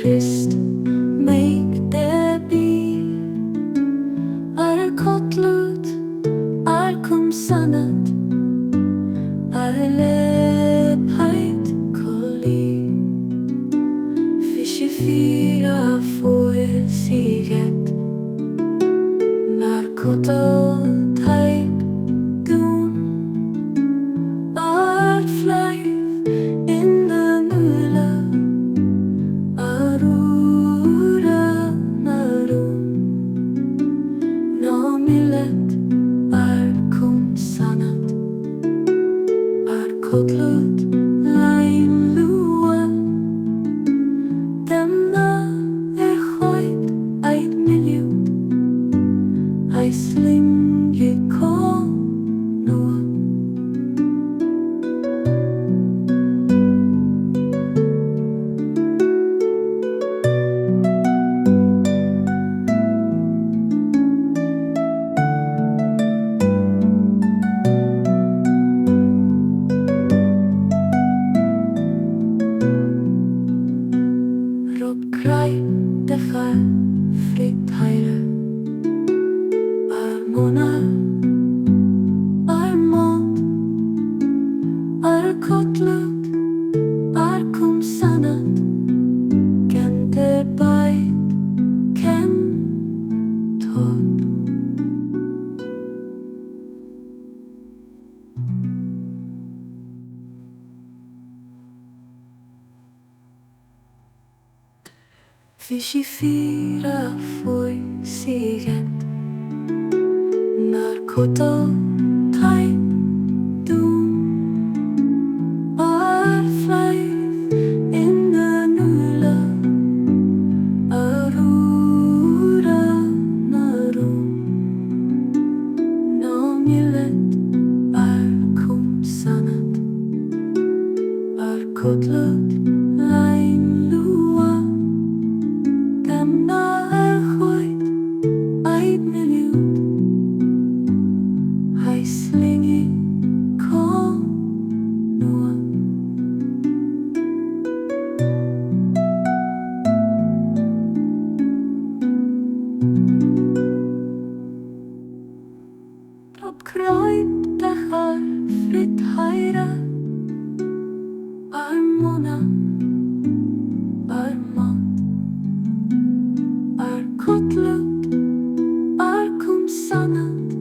tyst mektebi Är kotlut, är kum sanat Är lepheit koli Fischi fira fuel siget Narkotal type dun Art flight in the nula Arura narum Nomilet ar kum sanat Ar kotlut lain lua Demna choit ait miliu Ai slingi kon nua Rob kraj dechar fritt heire Ar monar, ar mont Ar kotlut, ar kum sanat Kente bai, ken tot Fischi fira foi siget Narkotal type dum Ar flight in the nula Arura narum Nomilet ar kum sanat Ar kotlut lain lua Demna choit ait miliu Hai slingi kon nua Rob kroit dechar fritt heire Ar mona, ar mont Ar kotlut, ar kum sanat